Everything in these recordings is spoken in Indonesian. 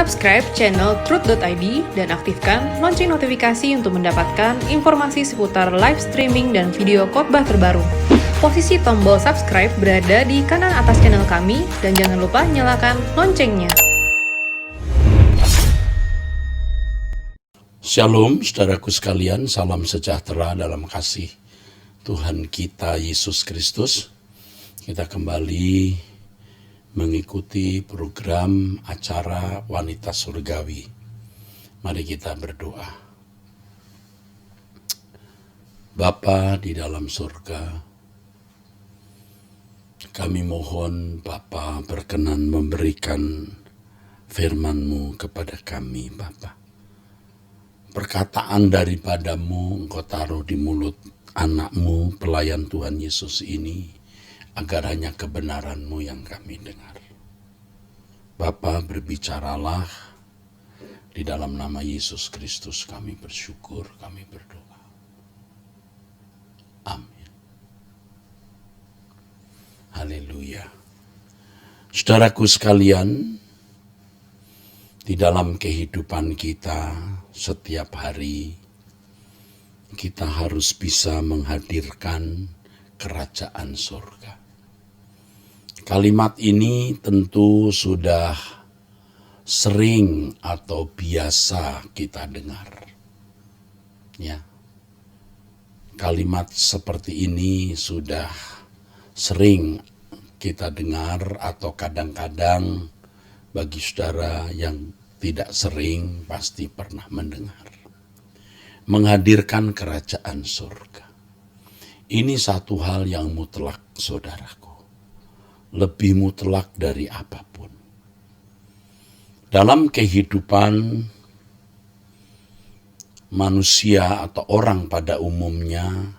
Subscribe channel Truth.id dan aktifkan lonceng notifikasi untuk mendapatkan informasi seputar live streaming dan video khotbah terbaru. Posisi tombol subscribe berada di kanan atas channel kami dan jangan lupa nyalakan loncengnya. Shalom saudaraku sekalian, salam sejahtera dalam kasih Tuhan kita Yesus Kristus. Kita kembali mengikuti program acara Wanita Surgawi. Mari kita berdoa. Bapa di dalam surga, kami mohon Bapa berkenan memberikan firman-Mu kepada kami Bapa. Perkataan daripadamu Engkau taruh di mulut anak-Mu, pelayan Tuhan Yesus ini, agar hanya kebenaran-Mu yang kami dengar. Bapa, berbicaralah, di dalam nama Yesus Kristus kami bersyukur, kami berdoa. Amin. Haleluya. Saudaraku sekalian, di dalam kehidupan kita setiap hari, kita harus bisa menghadirkan kerajaan surga. Kalimat ini tentu sudah sering atau biasa kita dengar. Ya. Kalimat seperti ini sudah sering kita dengar, atau kadang-kadang bagi saudara yang tidak sering pasti pernah mendengar. Menghadirkan kerajaan surga. Ini satu hal yang mutlak, saudaraku. Lebih mutlak dari apapun. Dalam kehidupan manusia atau orang pada umumnya,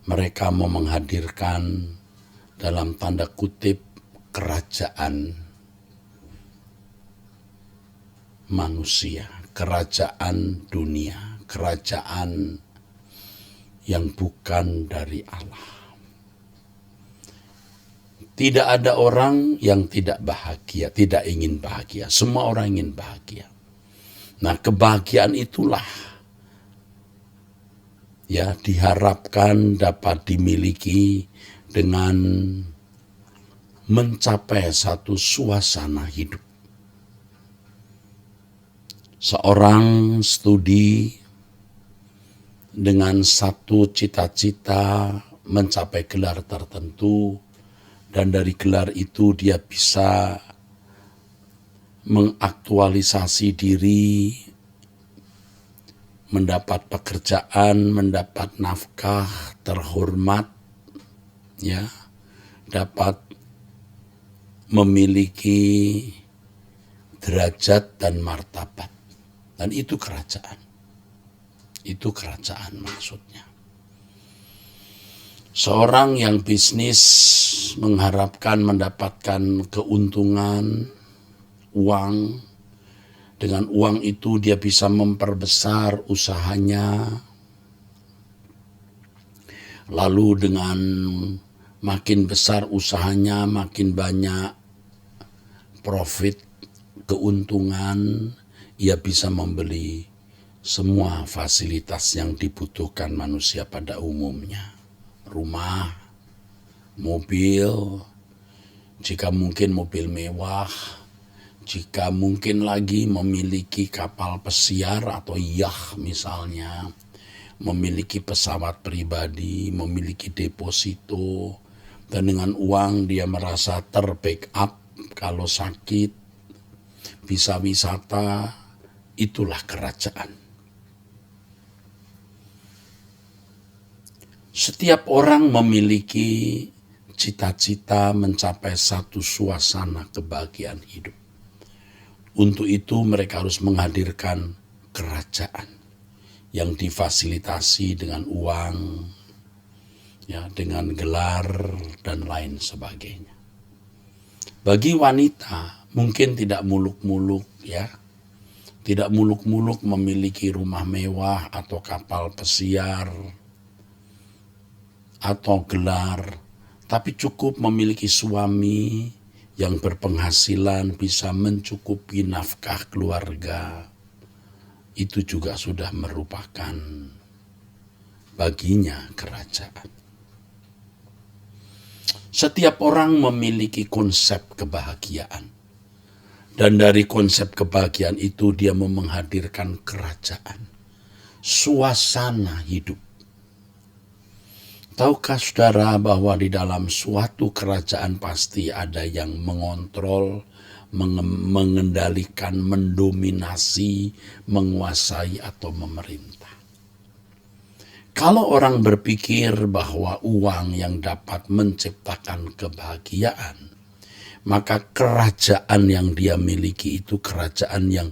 mereka mau menghadirkan dalam tanda kutip kerajaan manusia, kerajaan dunia, kerajaan yang bukan dari Allah. Tidak ada orang yang tidak bahagia, tidak ingin bahagia. Semua orang ingin bahagia. Nah, kebahagiaan itulah ya diharapkan dapat dimiliki dengan mencapai satu suasana hidup. Seorang studi dengan satu cita-cita mencapai gelar tertentu, dan dari gelar itu dia bisa mengaktualisasi diri, mendapat pekerjaan, mendapat nafkah, terhormat, ya, dapat memiliki derajat dan martabat. Dan itu kerajaan. Itu kerajaan maksudnya. Seorang yang bisnis mengharapkan mendapatkan keuntungan, uang. Dengan uang itu dia bisa memperbesar usahanya. Lalu dengan makin besar usahanya, makin banyak profit, keuntungan, ia bisa membeli semua fasilitas yang dibutuhkan manusia pada umumnya. Rumah, mobil, jika mungkin mobil mewah, jika mungkin lagi memiliki kapal pesiar atau yacht misalnya, memiliki pesawat pribadi, memiliki deposito, dan dengan uang dia merasa terbackup kalau sakit, bisa wisata. Itulah kerajaan. Setiap orang memiliki cita-cita mencapai satu suasana kebahagiaan hidup. Untuk itu mereka harus menghadirkan kerajaan yang difasilitasi dengan uang, ya, dengan gelar dan lain sebagainya. Bagi wanita mungkin tidak muluk-muluk, ya. Tidak muluk-muluk memiliki rumah mewah atau kapal pesiar atau gelar, tapi cukup memiliki suami yang berpenghasilan bisa mencukupi nafkah keluarga, itu juga sudah merupakan baginya kerajaan. Setiap orang memiliki konsep kebahagiaan. Dan dari konsep kebahagiaan itu dia menghadirkan kerajaan. Suasana hidup. Tahukah saudara bahwa di dalam suatu kerajaan pasti ada yang mengontrol, mengendalikan, mendominasi, menguasai atau memerintah. Kalau orang berpikir bahwa uang yang dapat menciptakan kebahagiaan, maka kerajaan yang dia miliki itu kerajaan yang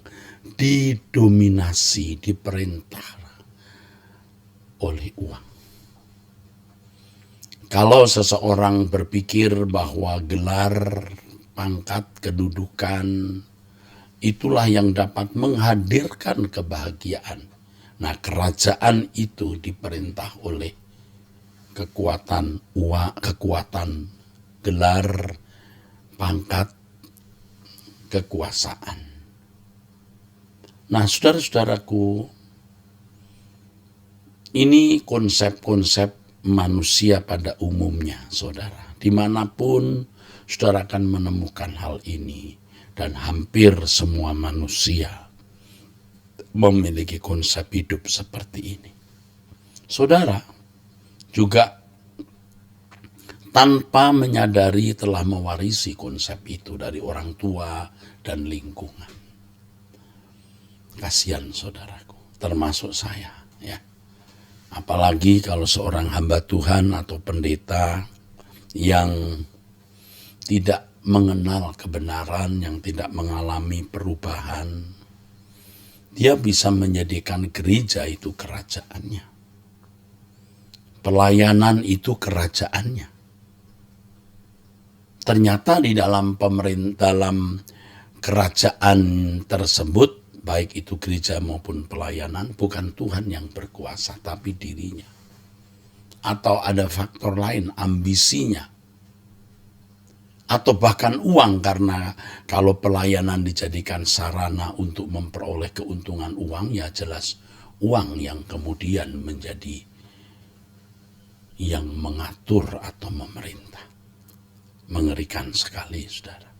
didominasi, diperintah oleh uang. Kalau seseorang berpikir bahwa gelar, pangkat, kedudukan, itulah yang dapat menghadirkan kebahagiaan. Nah, kerajaan itu diperintah oleh kekuatan uang, kekuatan gelar, pangkat, kekuasaan. Nah, saudara-saudaraku, ini konsep-konsep manusia pada umumnya, saudara. Dimanapun saudara akan menemukan hal ini. Dan hampir semua manusia memiliki konsep hidup seperti ini. Saudara juga tanpa menyadari telah mewarisi konsep itu dari orang tua dan lingkungan. Kasihan saudaraku, termasuk saya, ya. Apalagi kalau seorang hamba Tuhan atau pendeta yang tidak mengenal kebenaran, yang tidak mengalami perubahan, dia bisa menjadikan gereja itu kerajaannya. Pelayanan itu kerajaannya. Ternyata di dalam kerajaan tersebut, baik itu gereja maupun pelayanan, bukan Tuhan yang berkuasa, tapi dirinya. Atau ada faktor lain, ambisinya. Atau bahkan uang, karena kalau pelayanan dijadikan sarana untuk memperoleh keuntungan uang, ya jelas uang yang kemudian menjadi yang mengatur atau memerintah. Mengerikan sekali, saudara.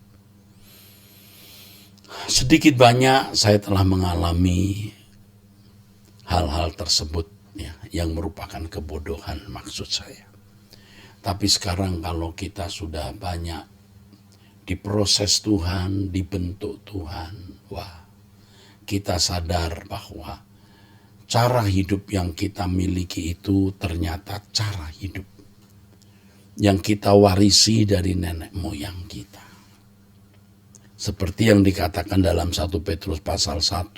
Sedikit banyak saya telah mengalami hal-hal tersebut, ya, yang merupakan kebodohan maksud saya. Tapi sekarang kalau kita sudah banyak diproses Tuhan, dibentuk Tuhan, wah, kita sadar bahwa cara hidup yang kita miliki itu ternyata cara hidup yang kita warisi dari nenek moyang kita. Seperti yang dikatakan dalam 1 Petrus pasal 1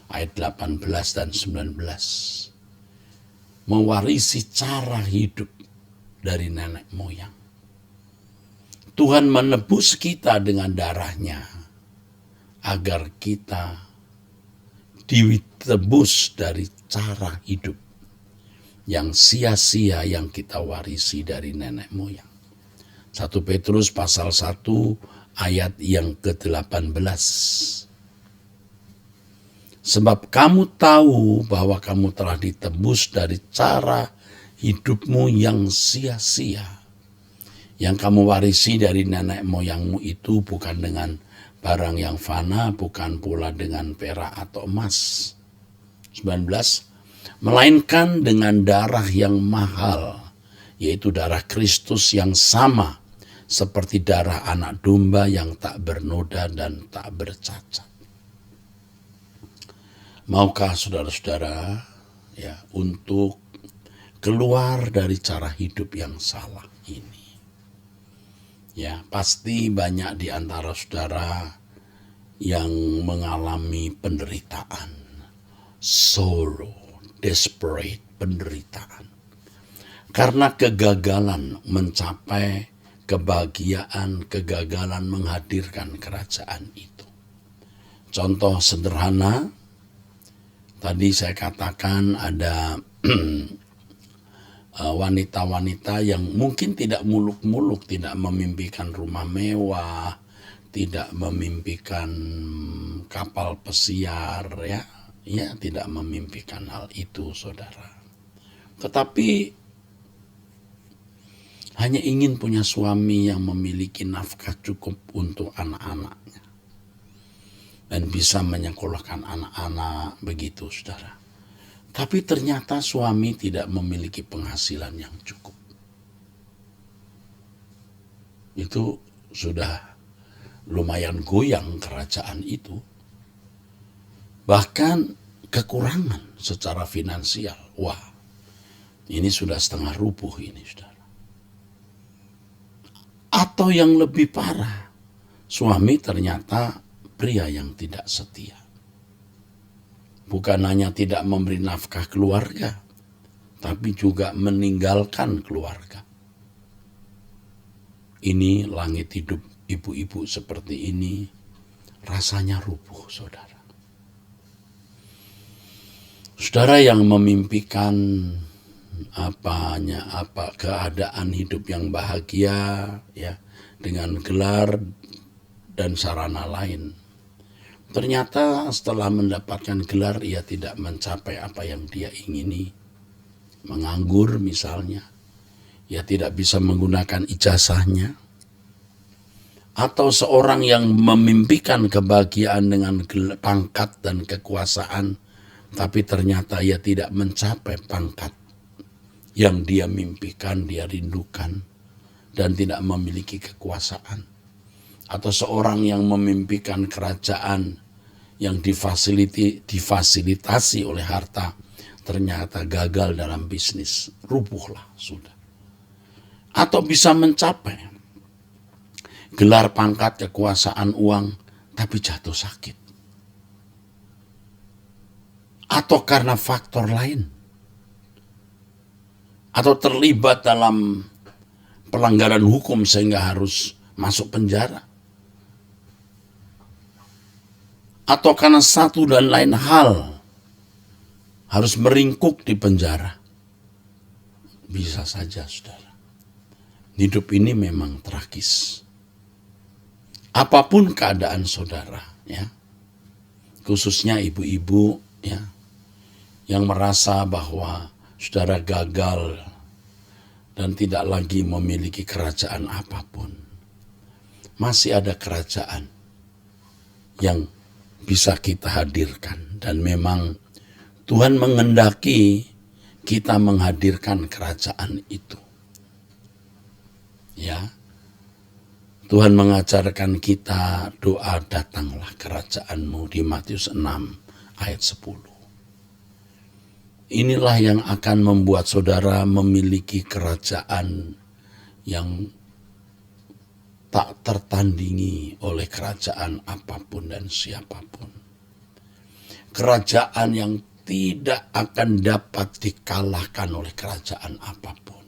ayat 18 dan 19. Mewarisi cara hidup dari nenek moyang. Tuhan menebus kita dengan darahnya agar kita ditebus dari cara hidup yang sia-sia yang kita warisi dari nenek moyang. 1 Petrus pasal 1 ayat yang ke-18. Sebab kamu tahu bahwa kamu telah ditebus dari cara hidupmu yang sia-sia. Yang kamu warisi dari nenek moyangmu itu bukan dengan barang yang fana, bukan pula dengan perak atau emas. 19. Melainkan dengan darah yang mahal, yaitu darah Kristus yang sama seperti darah anak domba yang tak bernoda dan tak bercacat. Maukah saudara-saudara, ya, untuk keluar dari cara hidup yang salah ini? Ya, pasti banyak di antara saudara yang mengalami penderitaan, sorrow, desperate, penderitaan. Karena kegagalan mencapai kebahagiaan, kegagalan menghadirkan kerajaan itu. Contoh sederhana, tadi saya katakan ada wanita-wanita yang mungkin tidak muluk-muluk, tidak memimpikan rumah mewah, tidak memimpikan kapal pesiar, ya tidak memimpikan hal itu, saudara. Tetapi hanya ingin punya suami yang memiliki nafkah cukup untuk anak-anaknya dan bisa menyekolahkan anak-anak, begitu, saudara. Tapi ternyata suami tidak memiliki penghasilan yang cukup. Itu sudah lumayan goyang kerajaan itu. Bahkan kekurangan secara finansial. Wah, ini sudah setengah rubuh ini, saudara. Atau yang lebih parah, suami ternyata pria yang tidak setia. Bukan hanya tidak memberi nafkah keluarga, tapi juga meninggalkan keluarga. Ini langit hidup ibu-ibu seperti ini, rasanya rubuh, saudara. Saudara yang memimpikan keadaan hidup yang bahagia, ya, dengan gelar dan sarana lain. Ternyata setelah mendapatkan gelar, ia tidak mencapai apa yang dia ingini. Menganggur misalnya, ia tidak bisa menggunakan ijazahnya. Atau seorang yang memimpikan kebahagiaan dengan pangkat dan kekuasaan, tapi ternyata ia tidak mencapai pangkat yang dia mimpikan, dia rindukan, dan tidak memiliki kekuasaan. Atau seorang yang memimpikan kerajaan yang difasilitasi oleh harta, ternyata gagal dalam bisnis, rubuhlah sudah. Atau bisa mencapai gelar, pangkat, kekuasaan, uang, tapi jatuh sakit. Atau karena faktor lain. Atau terlibat dalam pelanggaran hukum sehingga harus masuk penjara. Atau karena satu dan lain hal harus meringkuk di penjara. Bisa saja, saudara. Hidup ini memang tragis. Apapun keadaan saudara, ya, khususnya ibu-ibu, ya, yang merasa bahwa saudara gagal dan tidak lagi memiliki kerajaan apapun. Masih ada kerajaan yang bisa kita hadirkan, dan memang Tuhan menghendaki kita menghadirkan kerajaan itu. Ya. Tuhan mengajarkan kita doa, datanglah kerajaanmu, di Matius 6 ayat 10. Inilah yang akan membuat saudara memiliki kerajaan yang tak tertandingi oleh kerajaan apapun dan siapapun. Kerajaan yang tidak akan dapat dikalahkan oleh kerajaan apapun.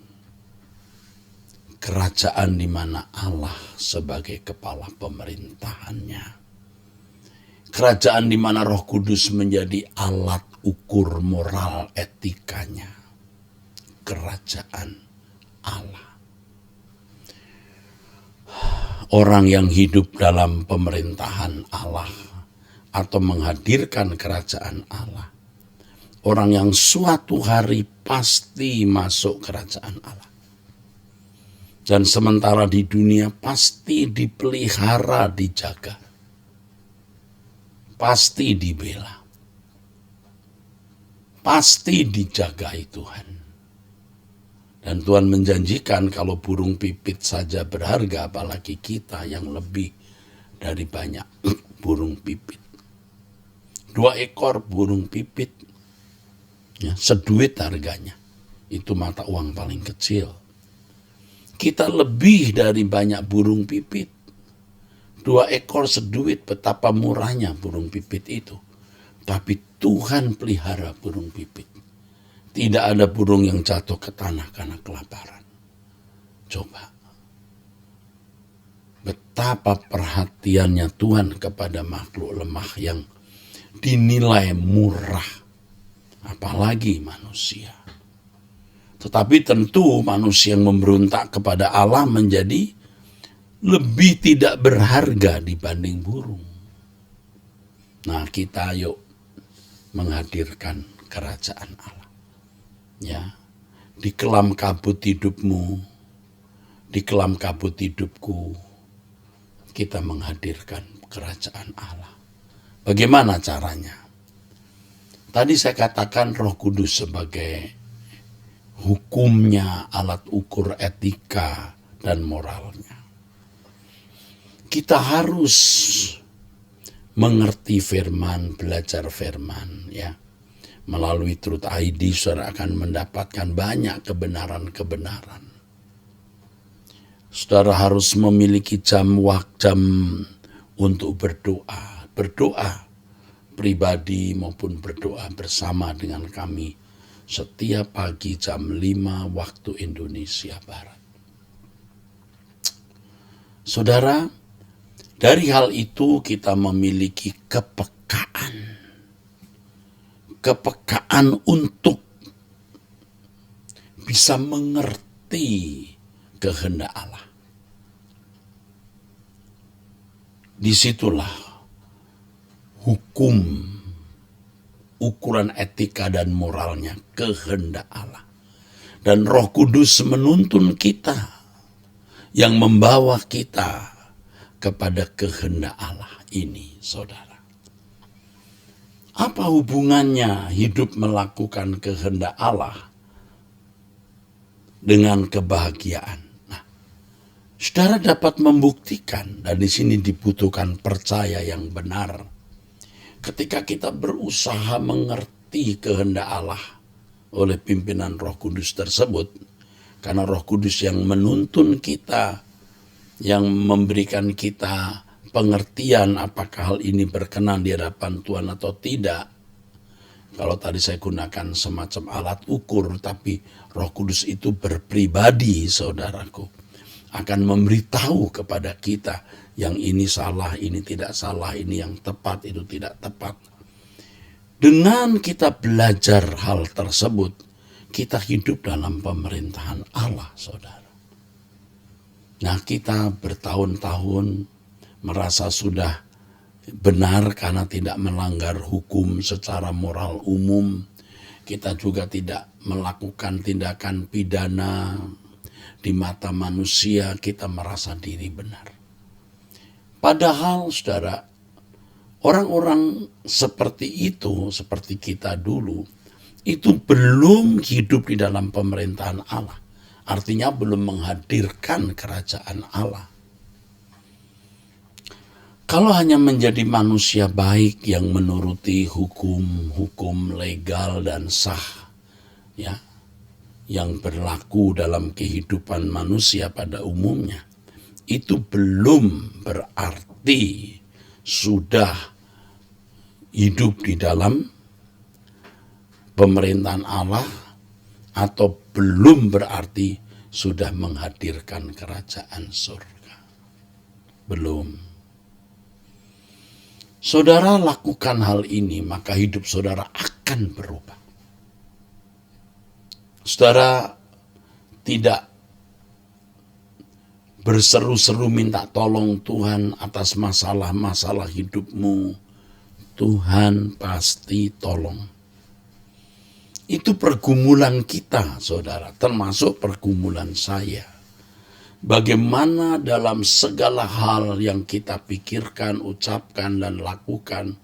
Kerajaan di mana Allah sebagai kepala pemerintahannya. Kerajaan di mana Roh Kudus menjadi alat ukur moral etikanya. Kerajaan Allah. Orang yang hidup dalam pemerintahan Allah atau menghadirkan kerajaan Allah, orang yang suatu hari pasti masuk kerajaan Allah. Dan sementara di dunia pasti dipelihara, dijaga, pasti dibela, pasti dijagai Tuhan. Dan Tuhan menjanjikan kalau burung pipit saja berharga, apalagi kita yang lebih dari banyak burung pipit. 2 ekor burung pipit, ya, seduit harganya. Itu mata uang paling kecil. Kita lebih dari banyak burung pipit. 2 ekor seduit, betapa murahnya burung pipit itu. Tapi Tuhan pelihara burung pipit. Tidak ada burung yang jatuh ke tanah karena kelaparan. Coba. Betapa perhatiannya Tuhan kepada makhluk lemah yang dinilai murah. Apalagi manusia. Tetapi tentu manusia yang memberontak kepada Allah menjadi lebih tidak berharga dibanding burung. Nah, kita yuk menghadirkan kerajaan Allah. Ya, di kelam kabut hidupmu, di kelam kabut hidupku, kita menghadirkan kerajaan Allah. Bagaimana caranya? Tadi saya katakan Roh Kudus sebagai hukumnya, alat ukur etika dan moralnya. Kita harus mengerti firman, belajar firman, ya. Melalui Truth ID saudara akan mendapatkan banyak kebenaran-kebenaran. Saudara harus memiliki jam untuk berdoa. Berdoa pribadi maupun berdoa bersama dengan kami setiap pagi jam 5 waktu Indonesia Barat. Saudara, dari hal itu kita memiliki kepekaan untuk bisa mengerti kehendak Allah. Disitulah hukum, ukuran etika dan moralnya, kehendak Allah. Dan Roh Kudus menuntun kita, yang membawa kita kepada kehendak Allah ini, saudara. Apa hubungannya hidup melakukan kehendak Allah dengan kebahagiaan? Nah, saudara dapat membuktikan, dan di sini dibutuhkan percaya yang benar. Ketika kita berusaha mengerti kehendak Allah oleh pimpinan Roh Kudus tersebut, karena Roh Kudus yang menuntun kita, yang memberikan kita pengertian apakah hal ini berkenan di hadapan Tuhan atau tidak. Kalau tadi saya gunakan semacam alat ukur, tapi Roh Kudus itu berpribadi, saudaraku, akan memberitahu kepada kita yang ini salah, ini tidak salah, ini yang tepat, itu tidak tepat. Dengan kita belajar hal tersebut, kita hidup dalam pemerintahan Allah, saudara. Nah, kita bertahun-tahun merasa sudah benar karena tidak melanggar hukum secara moral umum. Kita juga tidak melakukan tindakan pidana di mata manusia, kita merasa diri benar. Padahal, saudara, orang-orang seperti itu, seperti kita dulu, itu belum hidup di dalam pemerintahan Allah. Artinya belum menghadirkan kerajaan Allah. Kalau hanya menjadi manusia baik yang menuruti hukum legal dan sah, ya, yang berlaku dalam kehidupan manusia pada umumnya, itu belum berarti sudah hidup di dalam pemerintahan Allah, atau belum berarti sudah menghadirkan kerajaan surga. Belum. Saudara lakukan hal ini, maka hidup saudara akan berubah. Saudara tidak berseru-seru minta tolong Tuhan atas masalah-masalah hidupmu. Tuhan pasti tolong. Itu pergumulan kita, saudara, termasuk pergumulan saya. Bagaimana dalam segala hal yang kita pikirkan, ucapkan, dan lakukan,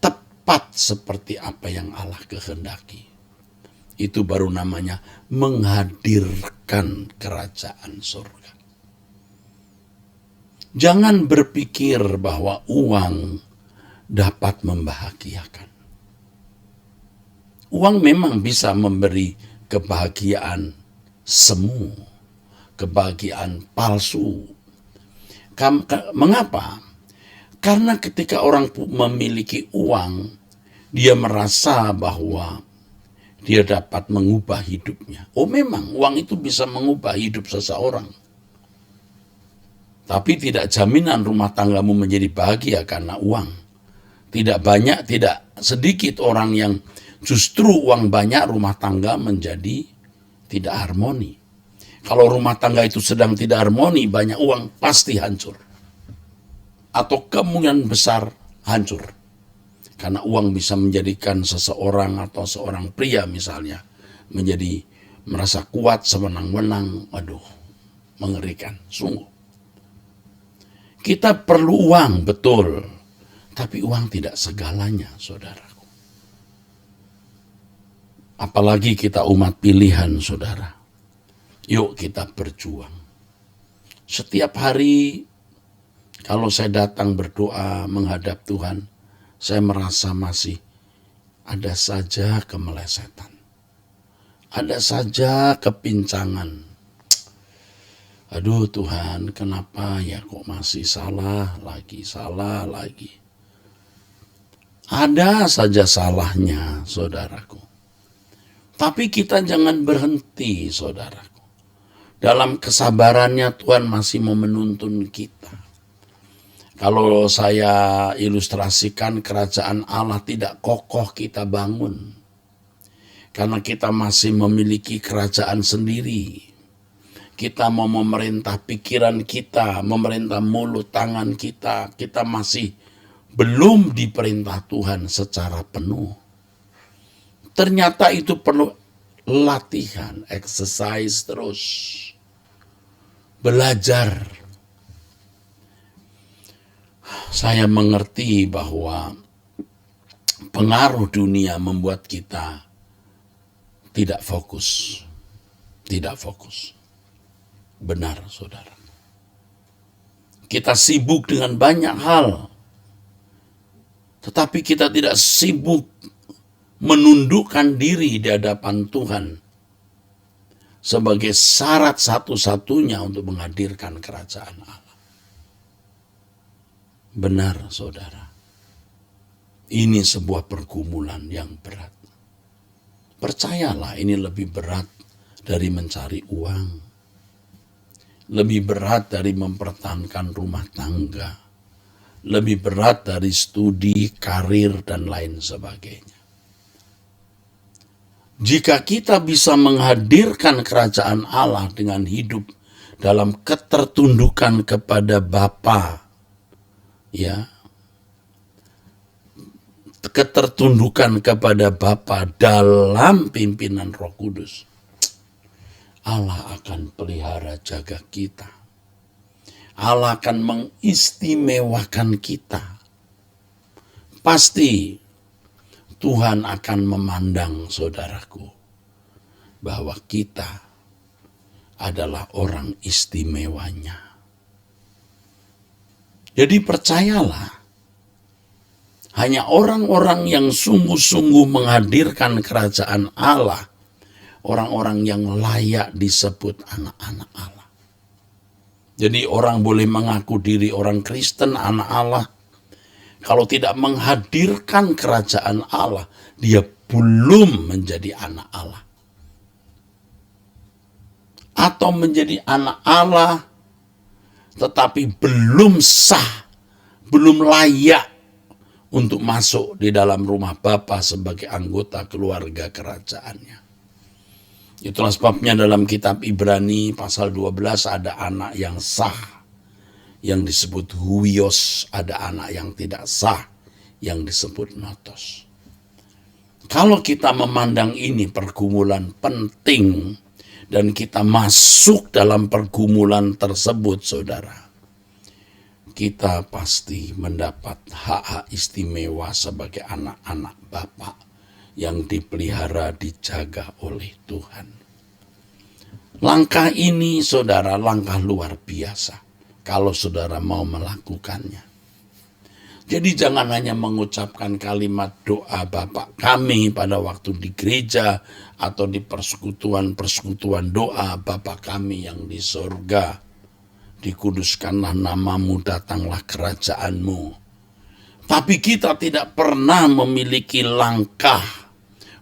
tepat seperti apa yang Allah kehendaki. Itu baru namanya menghadirkan kerajaan surga. Jangan berpikir bahwa uang dapat membahagiakan. Uang memang bisa memberi kebahagiaan semu, kebahagiaan palsu. Mengapa? Karena ketika orang memiliki uang, dia merasa bahwa dia dapat mengubah hidupnya. Oh, memang uang itu bisa mengubah hidup seseorang. Tapi tidak jaminan rumah tanggamu menjadi bahagia karena uang. Tidak banyak, tidak sedikit orang yang justru uang banyak, rumah tangga menjadi tidak harmoni. Kalau rumah tangga itu sedang tidak harmoni, banyak uang pasti hancur. Atau kemungkinan besar hancur. Karena uang bisa menjadikan seseorang atau seorang pria misalnya menjadi merasa kuat, sewenang-wenang. Waduh, mengerikan, sungguh. Kita perlu uang, betul. Tapi uang tidak segalanya, saudaraku. Apalagi kita umat pilihan, saudara. Yuk kita berjuang. Setiap hari kalau saya datang berdoa menghadap Tuhan, saya merasa masih ada saja kemelesetan. Ada saja kepincangan. Aduh Tuhan, kenapa ya kok masih salah lagi. Ada saja salahnya, saudaraku. Tapi kita jangan berhenti, saudaraku. Dalam kesabarannya Tuhan masih mau menuntun kita. Kalau saya ilustrasikan, kerajaan Allah tidak kokoh kita bangun. Karena kita masih memiliki kerajaan sendiri. Kita mau memerintah pikiran kita, memerintah mulut tangan kita. Kita masih belum diperintah Tuhan secara penuh. Ternyata itu perlu latihan, exercise terus. Belajar. Saya mengerti bahwa pengaruh dunia membuat kita tidak fokus. Tidak fokus. Benar, saudara. Kita sibuk dengan banyak hal. Tetapi kita tidak sibuk menundukkan diri di hadapan Tuhan sebagai syarat satu-satunya untuk menghadirkan kerajaan Allah. Benar, saudara. Ini sebuah pergumulan yang berat. Percayalah, ini lebih berat dari mencari uang. Lebih berat dari mempertahankan rumah tangga. Lebih berat dari studi, karir, dan lain sebagainya. Jika kita bisa menghadirkan kerajaan Allah dengan hidup dalam ketertundukan kepada Bapa, ya, ketertundukan kepada Bapa dalam pimpinan Roh Kudus, Allah akan pelihara jaga kita. Allah akan mengistimewakan kita. Pasti Tuhan akan memandang, saudaraku, bahwa kita adalah orang istimewanya. Jadi percayalah, hanya orang-orang yang sungguh-sungguh menghadirkan kerajaan Allah, orang-orang yang layak disebut anak-anak Allah. Jadi orang boleh mengaku diri orang Kristen, anak Allah. Kalau tidak menghadirkan kerajaan Allah, dia belum menjadi anak Allah. Atau menjadi anak Allah, tetapi belum sah, belum layak untuk masuk di dalam rumah Bapa sebagai anggota keluarga kerajaannya. Itulah sebabnya dalam kitab Ibrani pasal 12 ada anak yang sah, yang disebut huios, ada anak yang tidak sah, yang disebut notos. Kalau kita memandang ini pergumulan penting, dan kita masuk dalam pergumulan tersebut, saudara, kita pasti mendapat hak-hak istimewa sebagai anak-anak Bapa yang dipelihara, dijaga oleh Tuhan. Langkah ini, saudara, langkah luar biasa kalau saudara mau melakukannya. Jadi jangan hanya mengucapkan kalimat doa Bapa kami pada waktu di gereja atau di persekutuan doa Bapa kami yang di sorga. Dikuduskanlah namamu, datanglah kerajaanmu. Tapi kita tidak pernah memiliki langkah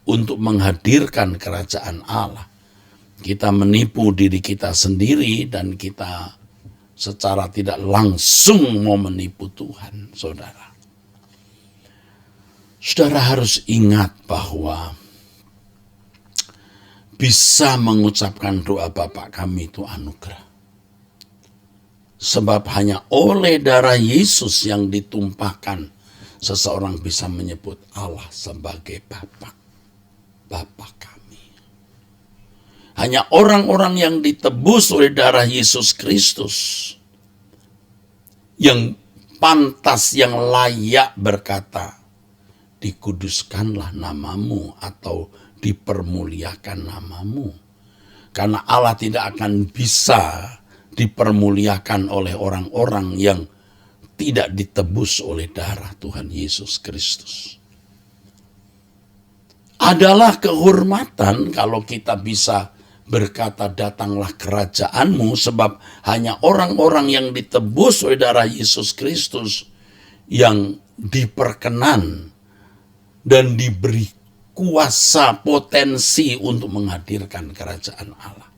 untuk menghadirkan kerajaan Allah. Kita menipu diri kita sendiri dan kita secara tidak langsung mau menipu Tuhan, saudara. Saudara harus ingat bahwa bisa mengucapkan doa Bapa kami itu anugerah. Sebab hanya oleh darah Yesus yang ditumpahkan, seseorang bisa menyebut Allah sebagai Bapa. Bapa kami. Hanya orang-orang yang ditebus oleh darah Yesus Kristus yang pantas, yang layak berkata, dikuduskanlah namamu atau dipermuliakan namamu. Karena Allah tidak akan bisa dipermuliakan oleh orang-orang yang tidak ditebus oleh darah Tuhan Yesus Kristus. Adalah kehormatan kalau kita bisa berkata, datanglah kerajaanmu, sebab hanya orang-orang yang ditebus oleh darah Yesus Kristus yang diperkenan dan diberi kuasa, potensi untuk menghadirkan kerajaan Allah.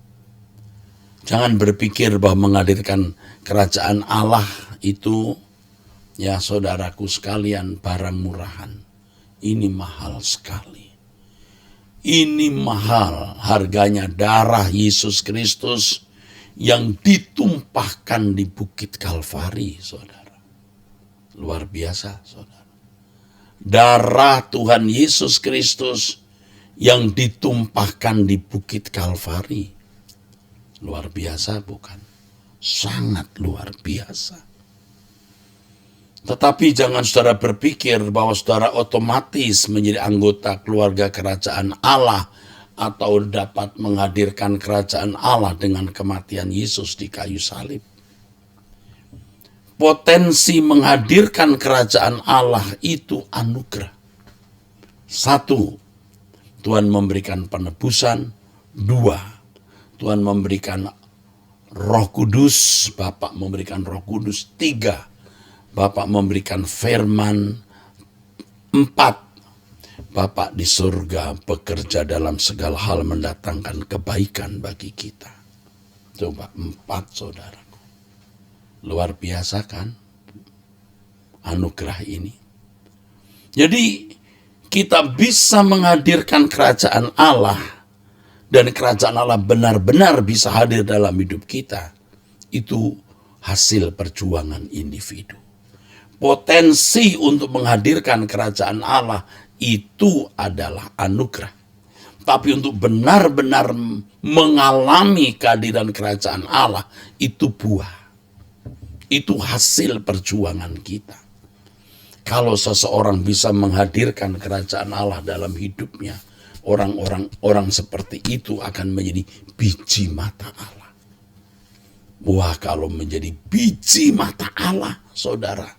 Jangan berpikir bahwa menghadirkan kerajaan Allah itu, ya saudaraku sekalian, barang murahan. Ini mahal sekali. Ini mahal harganya darah Yesus Kristus yang ditumpahkan di Bukit Kalvari, saudara. Luar biasa, saudara. Darah Tuhan Yesus Kristus yang ditumpahkan di Bukit Kalvari. Luar biasa bukan? Sangat luar biasa. Tetapi jangan saudara berpikir bahwa saudara otomatis menjadi anggota keluarga kerajaan Allah atau dapat menghadirkan kerajaan Allah dengan kematian Yesus di kayu salib. Potensi menghadirkan kerajaan Allah itu anugerah. 1, Tuhan memberikan penebusan. 2, Tuhan memberikan Roh Kudus, Bapa memberikan Roh Kudus. 3, Bapa memberikan firman. 4, Bapa di surga bekerja dalam segala hal mendatangkan kebaikan bagi kita. Coba 4, saudara. Luar biasa kan anugerah ini. Jadi kita bisa menghadirkan kerajaan Allah, dan kerajaan Allah benar-benar bisa hadir dalam hidup kita. Itu hasil perjuangan individu. Potensi untuk menghadirkan kerajaan Allah itu adalah anugerah. Tapi untuk benar-benar mengalami kehadiran kerajaan Allah, itu buah. Itu hasil perjuangan kita. Kalau seseorang bisa menghadirkan kerajaan Allah dalam hidupnya, orang seperti itu akan menjadi biji mata Allah. Wah, kalau menjadi biji mata Allah, saudara,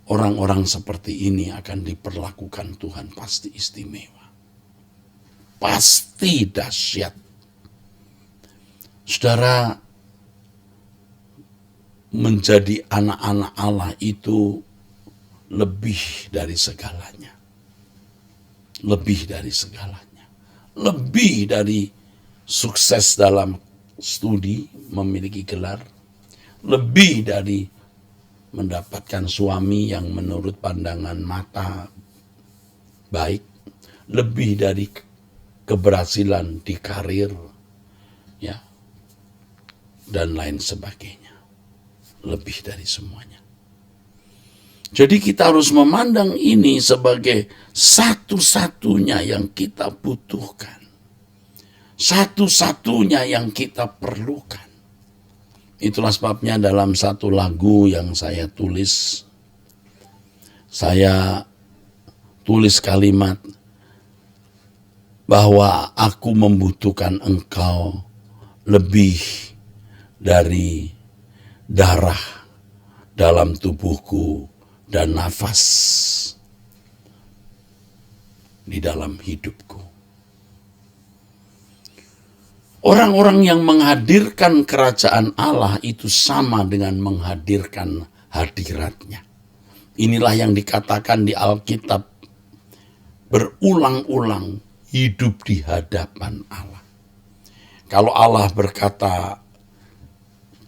orang-orang seperti ini akan diperlakukan Tuhan pasti istimewa. Pasti dahsyat. Saudara, menjadi anak-anak Allah itu lebih dari segalanya. Lebih dari segalanya. Lebih dari sukses dalam studi, memiliki gelar. Lebih dari mendapatkan suami yang menurut pandangan mata baik. Lebih dari keberhasilan di karir, ya, dan lain sebagainya. Lebih dari semuanya. Jadi kita harus memandang ini sebagai satu-satunya yang kita butuhkan. Satu-satunya yang kita perlukan. Itulah sebabnya dalam satu lagu yang saya tulis kalimat bahwa aku membutuhkan engkau lebih dari darah dalam tubuhku dan nafas di dalam hidupku. Orang-orang yang menghadirkan kerajaan Allah itu sama dengan menghadirkan hadiratnya. Inilah yang dikatakan di Alkitab berulang-ulang, hidup di hadapan Allah. Kalau Allah berkata,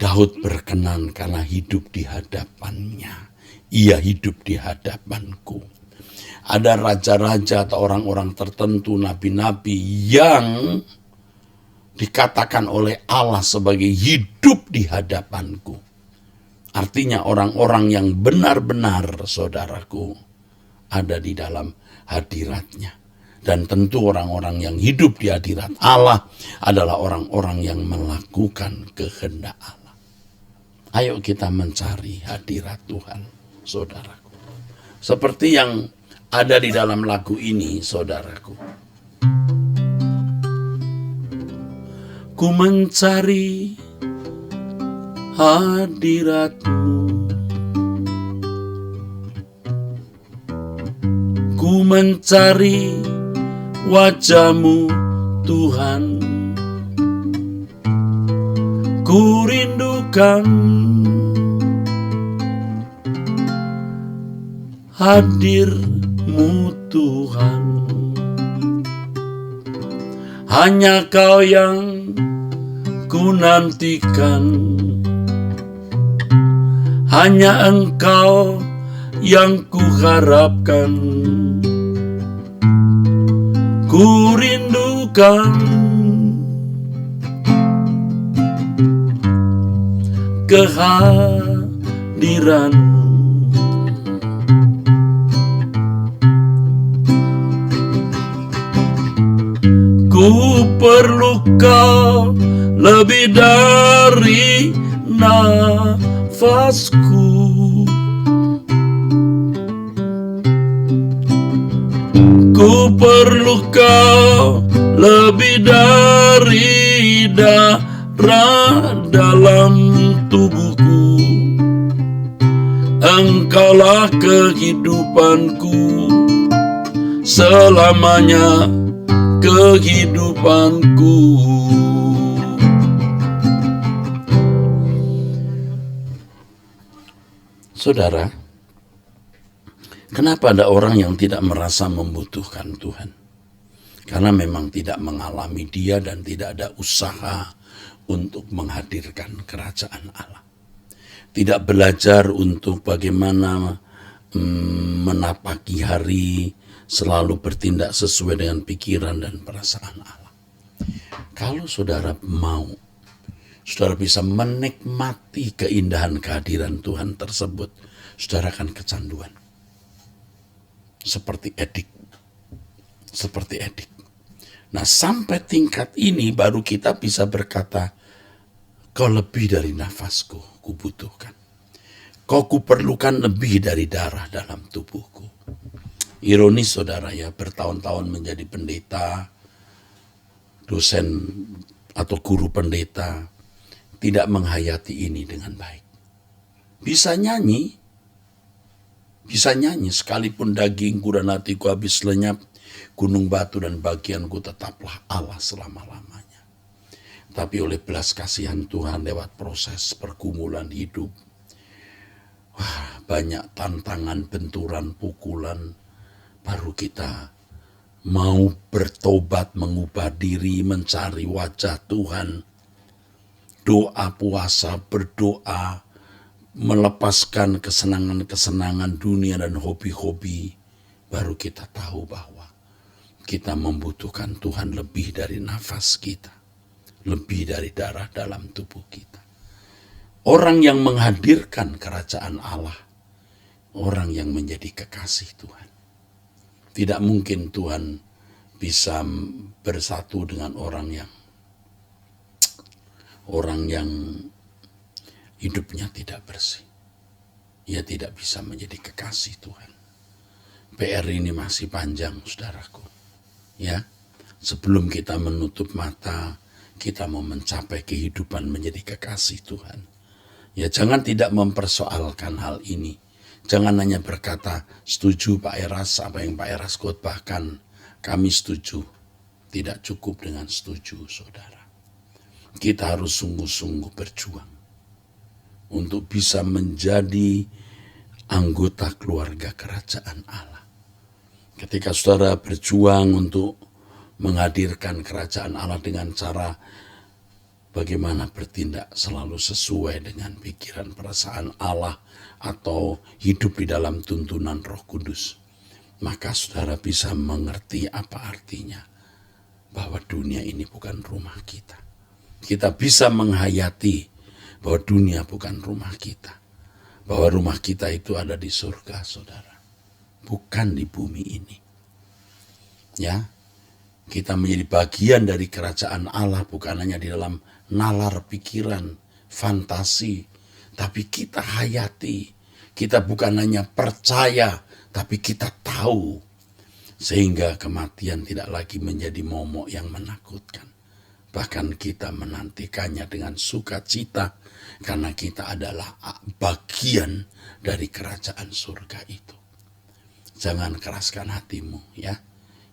Daud berkenan karena hidup di hadapannya. Ia hidup di hadapanku. ada raja-raja atau orang-orang tertentu, nabi-nabi yang dikatakan oleh Allah sebagai hidup di hadapanku. Artinya orang-orang yang benar-benar, saudaraku, ada di dalam hadiratnya. Dan tentu orang-orang yang hidup di hadirat Allah adalah orang-orang yang melakukan kehendak Allah. Ayo kita mencari hadirat Tuhan, saudaraku. Seperti yang ada di dalam lagu ini, saudaraku. Ku mencari hadirat-Mu, ku mencari wajah-Mu Tuhan, ku rindukan hadir-Mu Tuhan. Hanya Kau yang ku nantikan, hanya Engkau yang ku harapkan. Ku rindukan kehadiran-Mu. Ku perlu Kau lebih dari nafasku. Ku perlu Kau lebih dari darah dalam tubuhku. Engkaulah kehidupanku, selamanya kehidupanku. Saudara, kenapa ada orang yang tidak merasa membutuhkan Tuhan? Karena memang tidak mengalami Dia dan tidak ada usaha untuk menghadirkan kerajaan Allah. Tidak belajar untuk bagaimana menapaki hari, selalu bertindak sesuai dengan pikiran dan perasaan Allah. Kalau saudara mau, saudara bisa menikmati keindahan kehadiran Tuhan tersebut, saudara akan kecanduan. Seperti edik. Nah, sampai tingkat ini baru kita bisa berkata, Kau lebih dari nafasku, kubutuhkan. Kau kuperlukan lebih dari darah dalam tubuhku. Ironis saudara ya, bertahun-tahun menjadi pendeta, dosen atau guru pendeta, tidak menghayati ini dengan baik. Bisa nyanyi sekalipun dagingku dan hatiku habis lenyap, gunung batu dan bagianku tetaplah Allah selama-lamanya. Tapi oleh belas kasihan Tuhan lewat proses pergumulan hidup, banyak tantangan, benturan, pukulan, baru kita mau bertobat, mengubah diri, mencari wajah Tuhan, doa, puasa, berdoa, melepaskan kesenangan-kesenangan dunia dan hobi-hobi, baru kita tahu bahwa kita membutuhkan Tuhan lebih dari nafas kita, lebih dari darah dalam tubuh kita. Orang yang menghadirkan kerajaan Allah, orang yang menjadi kekasih Tuhan. Tidak mungkin Tuhan bisa bersatu dengan orang yang hidupnya tidak bersih. Ia tidak bisa menjadi kekasih Tuhan. PR ini masih panjang, saudaraku. Ya, sebelum kita menutup mata, kita mau mencapai kehidupan menjadi kekasih Tuhan. Ya, jangan tidak mempersoalkan hal ini. Jangan hanya berkata, setuju Pak Eras, apa yang Pak Eras khotbahkan, kami setuju. Tidak cukup dengan setuju, saudara. Kita harus sungguh-sungguh berjuang untuk bisa menjadi anggota keluarga kerajaan Allah. Ketika saudara berjuang untuk menghadirkan kerajaan Allah dengan cara bagaimana bertindak selalu sesuai dengan pikiran perasaan Allah atau hidup di dalam tuntunan Roh Kudus, maka saudara bisa mengerti apa artinya bahwa dunia ini bukan rumah kita. Kita bisa menghayati bahwa dunia bukan rumah kita. Bahwa rumah kita itu ada di surga, saudara. Bukan di bumi ini. Ya, kita menjadi bagian dari kerajaan Allah, bukan hanya di dalam nalar pikiran, fantasi, tapi kita hayati. Kita bukan hanya percaya, tapi kita tahu. Sehingga kematian tidak lagi menjadi momok yang menakutkan. Bahkan kita menantikannya dengan sukacita, karena kita adalah bagian dari kerajaan surga itu. Jangan keraskan hatimu, ya.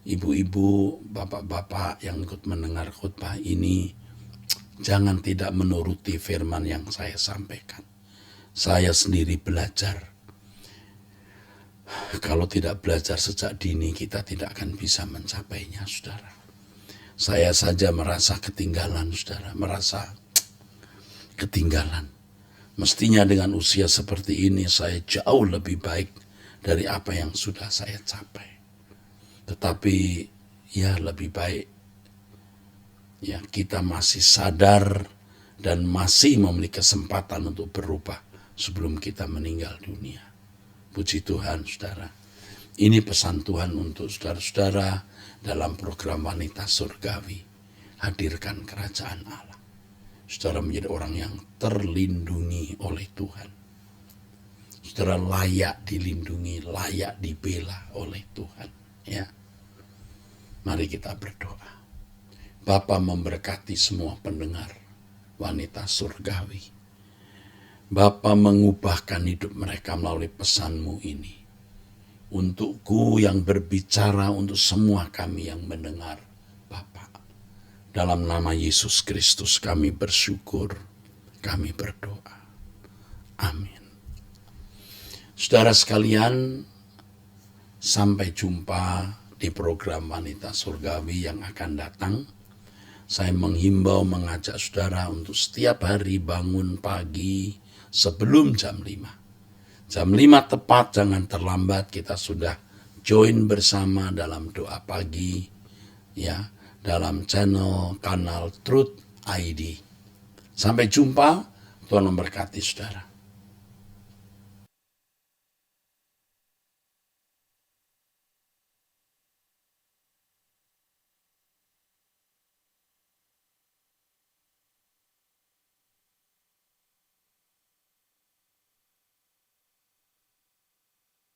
Ibu-ibu, bapak-bapak yang ikut mendengar khutbah ini, jangan tidak menuruti firman yang saya sampaikan. Saya sendiri belajar. Kalau tidak belajar sejak dini, kita tidak akan bisa mencapainya, saudara. Saya saja merasa ketinggalan, saudara. Merasa ketinggalan. Mestinya dengan usia seperti ini, saya jauh lebih baik dari apa yang sudah saya capai. Tetapi, ya lebih baik. Ya, kita masih sadar dan masih memiliki kesempatan untuk berubah sebelum kita meninggal dunia. Puji Tuhan, saudara. Ini pesan Tuhan untuk saudara-saudara dalam program Wanita Surgawi. Hadirkan kerajaan Allah. Saudara menjadi orang yang terlindungi oleh Tuhan. Saudara layak dilindungi, layak dibela oleh Tuhan. Ya, mari kita berdoa. Bapa memberkati semua pendengar Wanita Surgawi. Bapa mengubahkan hidup mereka melalui pesan-Mu ini. Untukku yang berbicara, untuk semua kami yang mendengar, Bapa. Dalam nama Yesus Kristus kami bersyukur, kami berdoa. Amin. Saudara sekalian, sampai jumpa di program Wanita Surgawi yang akan datang. Saya menghimbau, mengajak saudara untuk setiap hari bangun pagi sebelum jam 5. Jam 5 tepat, jangan terlambat, kita sudah join bersama dalam doa pagi, ya, dalam kanal Truth ID. Sampai jumpa, Tuhan memberkati saudara.